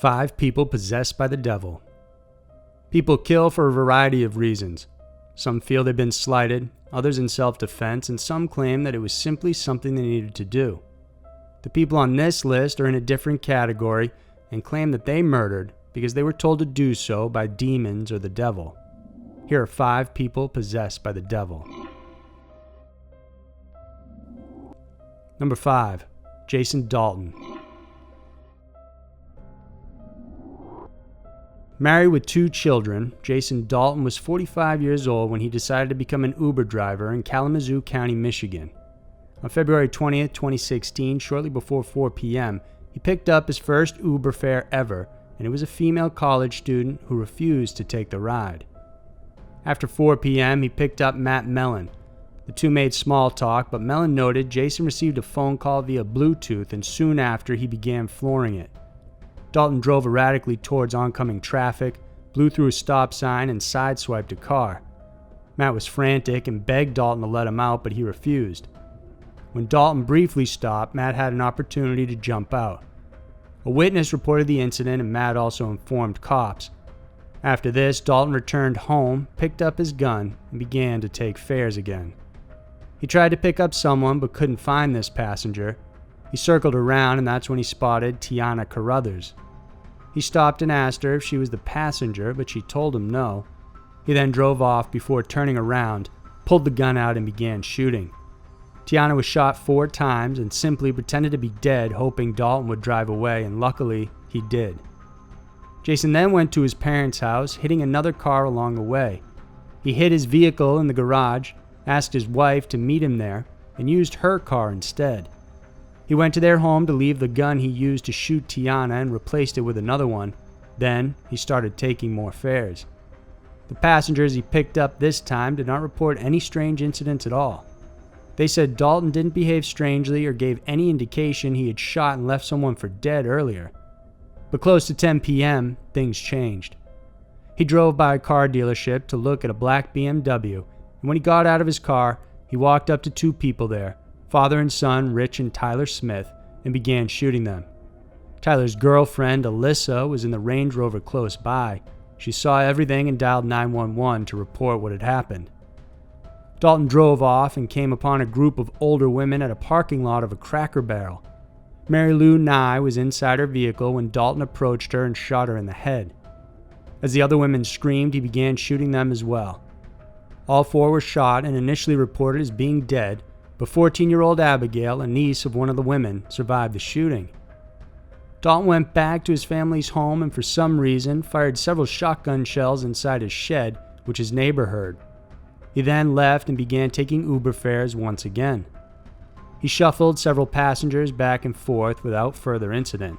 5 people possessed by the devil. People kill for a variety of reasons. Some feel they've been slighted, others in self-defense, and some claim that it was simply something they needed to do. The people on this list are in a different category and claim that they murdered because they were told to do so by demons or the devil. Here are 5 people possessed by the devil. Number 5. Jason Dalton. Married with 2 children, Jason Dalton was 45 years old when he decided to become an Uber driver in Kalamazoo County, Michigan. On February 20th, 2016, shortly before 4 p.m., he picked up his first Uber fare ever, and it was a female college student who refused to take the ride. After 4 p.m., he picked up Matt Mellen. The two made small talk, but Mellen noted Jason received a phone call via Bluetooth, and soon after he began flooring it. Dalton drove erratically towards oncoming traffic, blew through a stop sign, and sideswiped a car. Matt was frantic and begged Dalton to let him out, but he refused. When Dalton briefly stopped, Matt had an opportunity to jump out. A witness reported the incident, and Matt also informed cops. After this, Dalton returned home, picked up his gun, and began to take fares again. He tried to pick up someone but couldn't find this passenger. He circled around, and that's when he spotted Tiana Carruthers. He stopped and asked her if she was the passenger, but she told him no. He then drove off before turning around, pulled the gun out, and began shooting. Tiana was shot 4 times and simply pretended to be dead, hoping Dalton would drive away, and luckily, he did. Jason then went to his parents' house, hitting another car along the way. He hid his vehicle in the garage, asked his wife to meet him there, and used her car instead. He went to their home to leave the gun he used to shoot Tiana and replaced it with another one. Then, he started taking more fares. The passengers he picked up this time did not report any strange incidents at all. They said Dalton didn't behave strangely or gave any indication he had shot and left someone for dead earlier. But close to 10 p.m., things changed. He drove by a car dealership to look at a black BMW, and when he got out of his car, he walked up to 2 people there, father and son Rich and Tyler Smith, and began shooting them. Tyler's girlfriend, Alyssa, was in the Range Rover close by. She saw everything and dialed 911 to report what had happened. Dalton drove off and came upon a group of older women at a parking lot of a Cracker Barrel. Mary Lou Nye was inside her vehicle when Dalton approached her and shot her in the head. As the other women screamed, he began shooting them as well. All 4 were shot and initially reported as being dead, but 14-year-old Abigail, a niece of one of the women, survived the shooting. Dalton went back to his family's home and for some reason fired several shotgun shells inside his shed, which his neighbor heard. He then left and began taking Uber fares once again. He shuffled several passengers back and forth without further incident.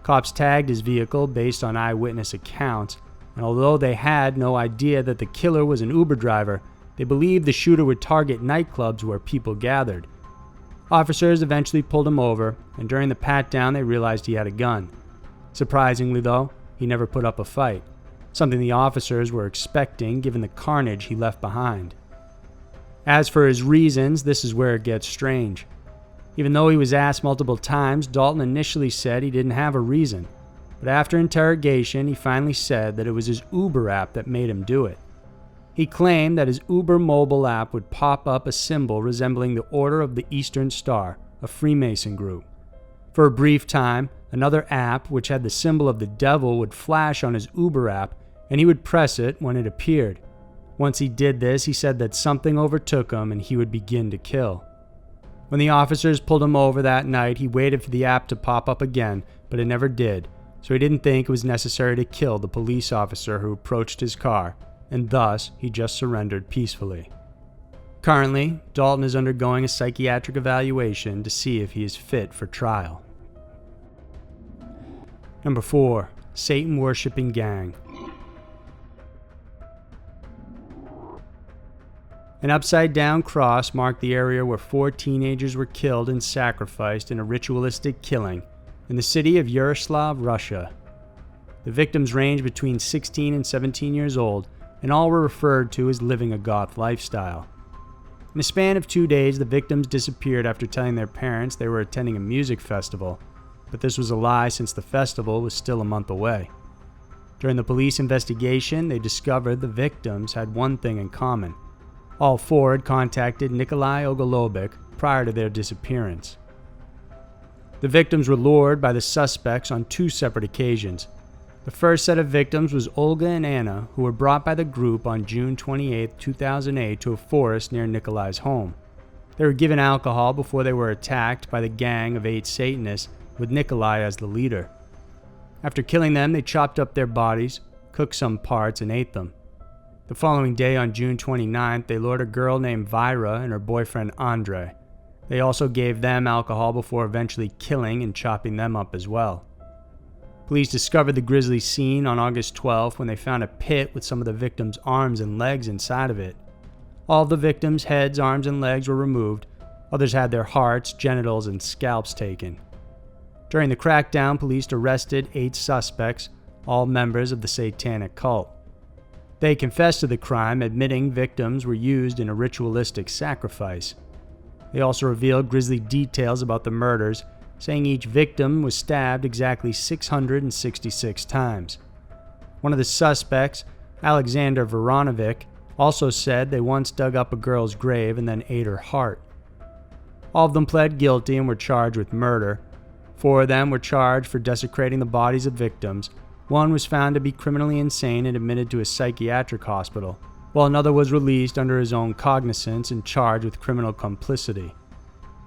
Cops tagged his vehicle based on eyewitness accounts, and although they had no idea that the killer was an Uber driver, they believed the shooter would target nightclubs where people gathered. Officers eventually pulled him over, and during the pat-down they realized he had a gun. Surprisingly though, he never put up a fight, something the officers were expecting given the carnage he left behind. As for his reasons, this is where it gets strange. Even though he was asked multiple times, Dalton initially said he didn't have a reason, but after interrogation he finally said that it was his Uber app that made him do it. He claimed that his Uber mobile app would pop up a symbol resembling the Order of the Eastern Star, a Freemason group. For a brief time, another app which had the symbol of the devil would flash on his Uber app, and he would press it when it appeared. Once he did this, he said that something overtook him and he would begin to kill. When the officers pulled him over that night, he waited for the app to pop up again, but it never did, so he didn't think it was necessary to kill the police officer who approached his car, and thus he just surrendered peacefully. Currently, Dalton is undergoing a psychiatric evaluation to see if he is fit for trial. Number 4. Satan-worshipping gang. An upside-down cross marked the area where 4 teenagers were killed and sacrificed in a ritualistic killing in the city of Yaroslav, Russia. The victims ranged between 16 and 17 years old, and all were referred to as living a goth lifestyle. In a span of 2 days, the victims disappeared after telling their parents they were attending a music festival. but this was a lie since the festival was still a month away. During the police investigation, they discovered the victims had one thing in common. All four had contacted Nikolai Ogolovic prior to their disappearance. The victims were lured by the suspects on two separate occasions. The first set of victims was Olga and Anna, who were brought by the group on June 28, 2008 to a forest near Nikolai's home. They were given alcohol before they were attacked by the gang of 8 Satanists, with Nikolai as the leader. After killing them, they chopped up their bodies, cooked some parts, and ate them. The following day, on June 29th, they lured a girl named Vyra and her boyfriend Andre. They also gave them alcohol before eventually killing and chopping them up as well. Police discovered the grisly scene on August 12th when they found a pit with some of the victims' arms and legs inside of it. All of the victims' heads, arms, and legs were removed. Others had their hearts, genitals, and scalps taken. During the crackdown, police arrested 8 suspects, all members of the satanic cult. They confessed to the crime, admitting victims were used in a ritualistic sacrifice. They also revealed grisly details about the murders, saying each victim was stabbed exactly 666 times. One of the suspects, Alexander Voronovic, also said they once dug up a girl's grave and then ate her heart. All of them pled guilty and were charged with murder. 4 of them were charged for desecrating the bodies of victims. One was found to be criminally insane and admitted to a psychiatric hospital, while another was released under his own cognizance and charged with criminal complicity.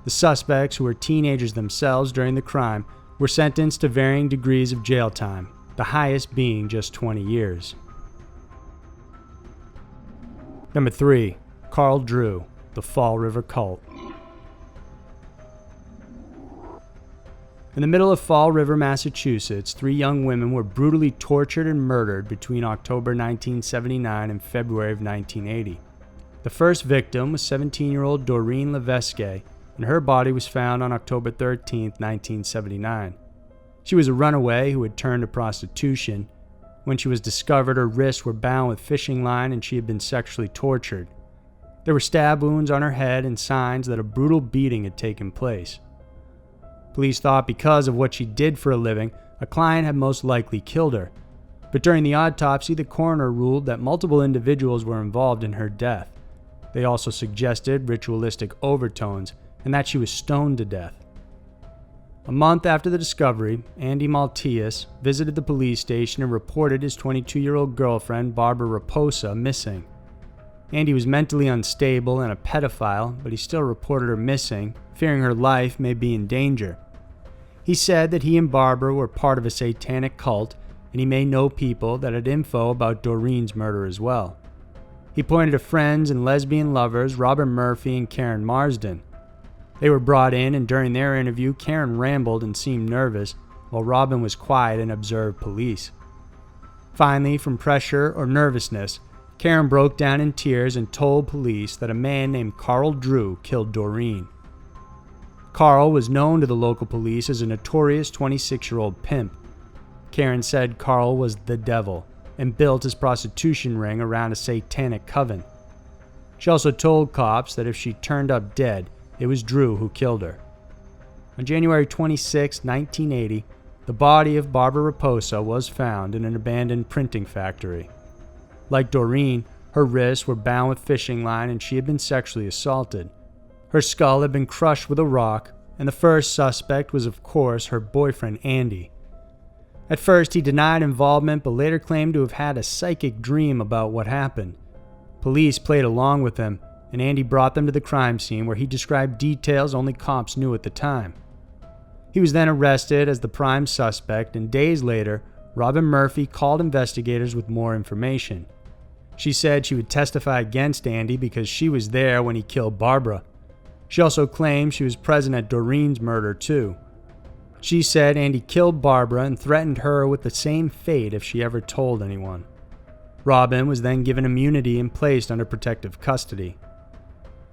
The suspects, who were teenagers themselves during the crime, were sentenced to varying degrees of jail time, the highest being just 20 years. Number 3. Carl Drew, the Fall River Cult. In the middle of Fall River, Massachusetts, 3 young women were brutally tortured and murdered between October 1979 and February of 1980. The first victim was 17-year-old Doreen Levesque, and her body was found on October 13, 1979. She was a runaway who had turned to prostitution. When she was discovered, her wrists were bound with fishing line and she had been sexually tortured. There were stab wounds on her head and signs that a brutal beating had taken place. Police thought because of what she did for a living, a client had most likely killed her. But during the autopsy, the coroner ruled that multiple individuals were involved in her death. They also suggested ritualistic overtones and that she was stoned to death. A month after the discovery, Andy Maltius visited the police station and reported his 22-year-old girlfriend, Barbara Raposa, missing. Andy was mentally unstable and a pedophile, but he still reported her missing, fearing her life may be in danger. He said that he and Barbara were part of a satanic cult, and he may know people that had info about Doreen's murder as well. He pointed to friends and lesbian lovers Robert Murphy and Karen Marsden. They were brought in, and during their interview, Karen rambled and seemed nervous, while Robin was quiet and observed police. Finally, from pressure or nervousness, Karen broke down in tears and told police that a man named Carl Drew killed Doreen. Carl was known to the local police as a notorious 26-year-old pimp. Karen said Carl was the devil and built his prostitution ring around a satanic coven. She also told cops that if she turned up dead, it was Drew who killed her. On January 26, 1980, the body of Barbara Raposa was found in an abandoned printing factory. Like Doreen, her wrists were bound with fishing line and she had been sexually assaulted. Her skull had been crushed with a rock, and the first suspect was, of course, her boyfriend Andy. At first, he denied involvement but later claimed to have had a psychic dream about what happened. Police played along with him, and Andy brought them to the crime scene where he described details only cops knew at the time. He was then arrested as the prime suspect, and days later, Robin Murphy called investigators with more information. She said she would testify against Andy because she was there when he killed Barbara. She also claimed she was present at Doreen's murder too. She said Andy killed Barbara and threatened her with the same fate if she ever told anyone. Robin was then given immunity and placed under protective custody.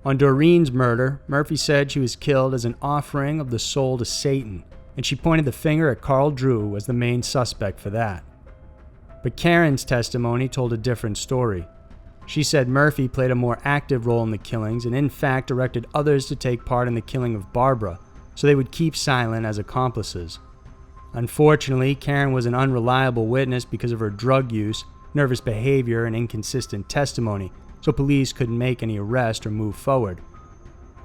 On Doreen's murder, Murphy said she was killed as an offering of the soul to Satan, and she pointed the finger at Carl Drew as the main suspect for that. But Karen's testimony told a different story. She said Murphy played a more active role in the killings and in fact directed others to take part in the killing of Barbara, so they would keep silent as accomplices. Unfortunately, Karen was an unreliable witness because of her drug use, nervous behavior, and inconsistent testimony, so police couldn't make any arrest or move forward.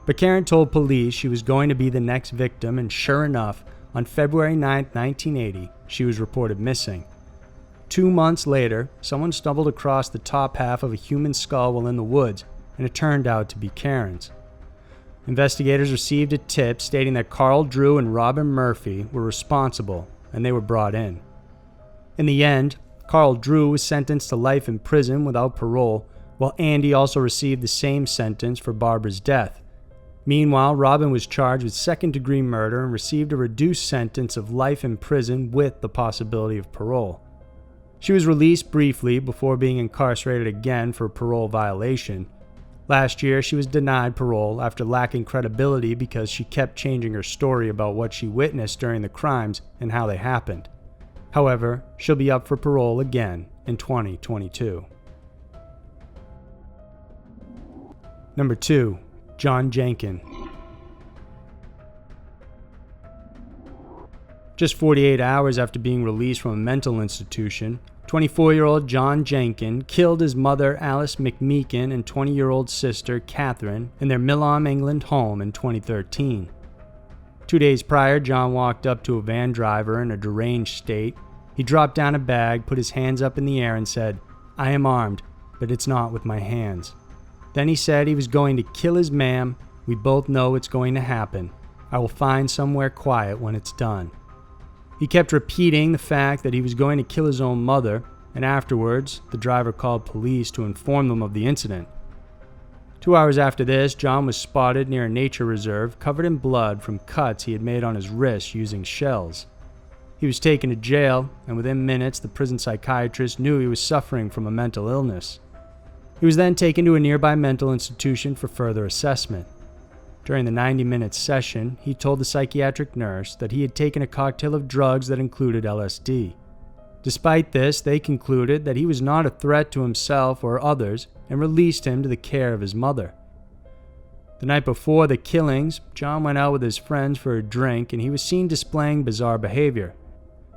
But Karen told police she was going to be the next victim, and sure enough, on February 9, 1980, she was reported missing. 2 months later, someone stumbled across the top half of a human skull while in the woods, and it turned out to be Karen's. Investigators received a tip stating that Carl Drew and Robin Murphy were responsible, and they were brought in. In the end, Carl Drew was sentenced to life in prison without parole, while Andy also received the same sentence for Barbara's death. Meanwhile, Robin was charged with second-degree murder and received a reduced sentence of life in prison with the possibility of parole. She was released briefly before being incarcerated again for a parole violation. Last year, she was denied parole after lacking credibility because she kept changing her story about what she witnessed during the crimes and how they happened. However, she'll be up for parole again in 2022. Number 2. John Jenkins. Just 48 hours after being released from a mental institution, 24-year-old John Jenkins killed his mother Alice McMeekin and 20-year-old sister Catherine in their Milam, England home in 2013. 2 days prior, John walked up to a van driver in a deranged state. He dropped down a bag, put his hands up in the air and said, "I am armed, but it's not with my hands." Then he said he was going to kill his ma'am. "We both know it's going to happen. I will find somewhere quiet when it's done." He kept repeating the fact that he was going to kill his own mother, and afterwards, the driver called police to inform them of the incident. 2 hours after this, John was spotted near a nature reserve covered in blood from cuts he had made on his wrists using shells. He was taken to jail, and within minutes, the prison psychiatrist knew he was suffering from a mental illness. He was then taken to a nearby mental institution for further assessment. During the 90-minute session, he told the psychiatric nurse that he had taken a cocktail of drugs that included LSD. Despite this, they concluded that he was not a threat to himself or others and released him to the care of his mother. The night before the killings, John went out with his friends for a drink and he was seen displaying bizarre behavior.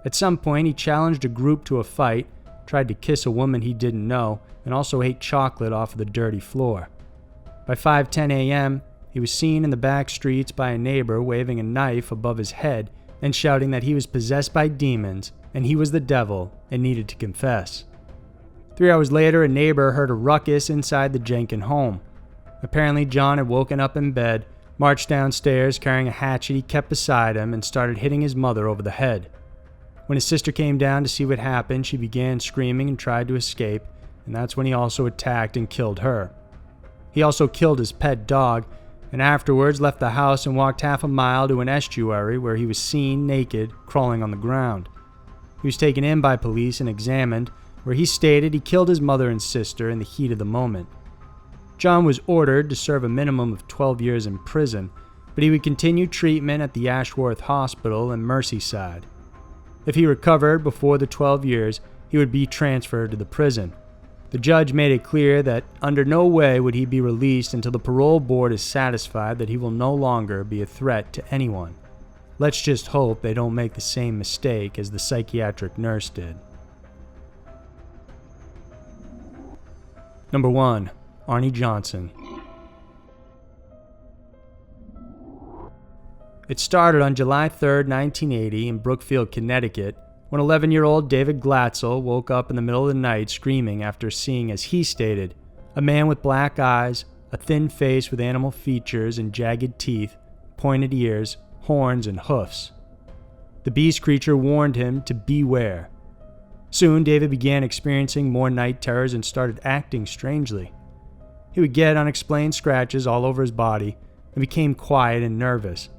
At some point, he challenged a group to a fight, tried to kiss a woman he didn't know, and also ate chocolate off of the dirty floor. By 5:10 a.m., he was seen in the back streets by a neighbor waving a knife above his head and shouting that he was possessed by demons and he was the devil and needed to confess. 3 hours later, a neighbor heard a ruckus inside the Jenkins home. Apparently, John had woken up in bed, marched downstairs carrying a hatchet he kept beside him, and started hitting his mother over the head. When his sister came down to see what happened, she began screaming and tried to escape, and that's when he also attacked and killed her. He also killed his pet dog, and afterwards left the house and walked half a mile to an estuary where he was seen naked, crawling on the ground. He was taken in by police and examined, where he stated he killed his mother and sister in the heat of the moment. John was ordered to serve a minimum of 12 years in prison, but he would continue treatment at the Ashworth Hospital in Merseyside. If he recovered before the 12 years, he would be transferred to the prison. The judge made it clear that under no way would he be released until the parole board is satisfied that he will no longer be a threat to anyone. Let's just hope they don't make the same mistake as the psychiatric nurse did. Number 1. Arne Johnson. It started on July 3, 1980 in Brookfield, Connecticut, when 11-year-old David Glassell woke up in the middle of the night screaming after seeing, as he stated, a man with black eyes, a thin face with animal features and jagged teeth, pointed ears, horns, and hoofs. The beast creature warned him to beware. Soon, David began experiencing more night terrors and started acting strangely. He would get unexplained scratches all over his body and became quiet and nervous.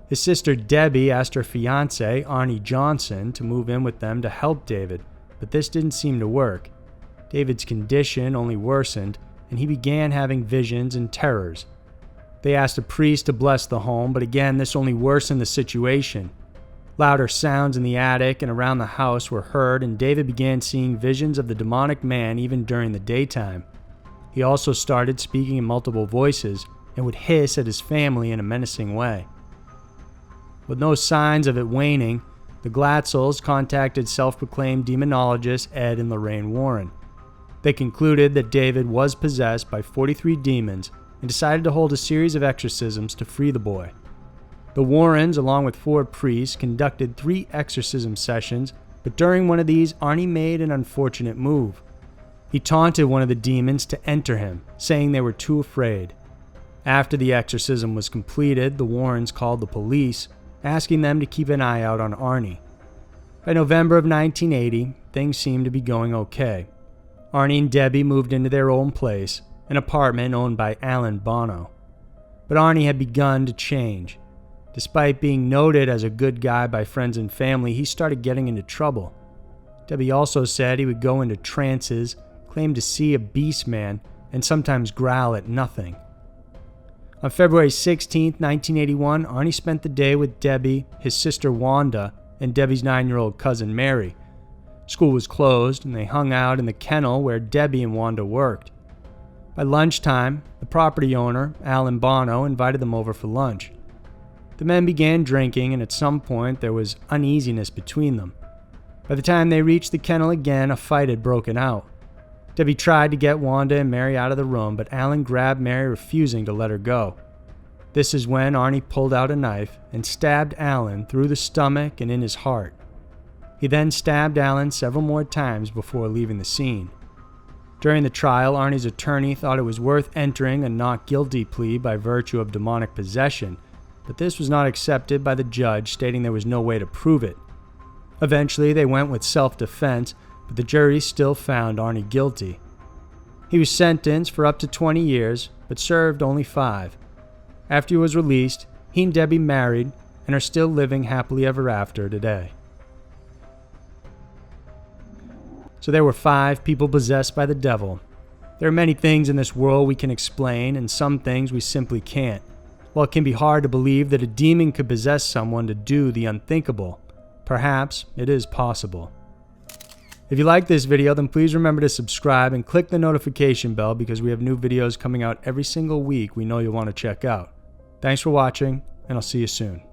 His sister Debbie asked her fiancé, Arne Johnson, to move in with them to help David, but this didn't seem to work. David's condition only worsened, and he began having visions and terrors. They asked a priest to bless the home, but again, this only worsened the situation. Louder sounds in the attic and around the house were heard, and David began seeing visions of the demonic man even during the daytime. He also started speaking in multiple voices and would hiss at his family in a menacing way. With no signs of it waning, The Glassells contacted self-proclaimed demonologists Ed and Lorraine Warren. They concluded that David was possessed by 43 demons and decided to hold a series of exorcisms to free the boy. The Warrens, along with 4 priests, conducted 3 exorcism sessions, but during one of these, Arne made an unfortunate move. He taunted one of the demons to enter him, saying they were too afraid. After the exorcism was completed, the Warrens called the police, asking them to keep an eye out on Arne. By November of 1980, things seemed to be going okay. Arne and Debbie moved into their own place, an apartment owned by Alan Bono. But Arne had begun to change. Despite being noted as a good guy by friends and family, he started getting into trouble. Debbie also said he would go into trances, claim to see a beast man, and sometimes growl at nothing. On February 16, 1981, Arne spent the day with Debbie, his sister Wanda, and Debbie's 9-year-old cousin Mary. School was closed, and they hung out in the kennel where Debbie and Wanda worked. By lunchtime, the property owner, Alan Bono, invited them over for lunch. The men began drinking, and at some point there was uneasiness between them. By the time they reached the kennel again, a fight had broken out. Debbie tried to get Wanda and Mary out of the room, but Alan grabbed Mary, refusing to let her go. This is when Arne pulled out a knife and stabbed Alan through the stomach and in his heart. He then stabbed Alan several more times before leaving the scene. During the trial, Arne's attorney thought it was worth entering a not guilty plea by virtue of demonic possession, but this was not accepted by the judge, stating there was no way to prove it. Eventually, they went with self-defense, but the jury still found Arne guilty. He was sentenced for up to 20 years, but served only 5. After he was released, he and Debbie married and are still living happily ever after today. So there were 5 people possessed by the devil. There are many things in this world we can explain, and some things we simply can't. While it can be hard to believe that a demon could possess someone to do the unthinkable, perhaps it is possible. If you like this video, then please remember to subscribe and click the notification bell because we have new videos coming out every single week we know you'll want to check out. Thanks for watching, and I'll see you soon.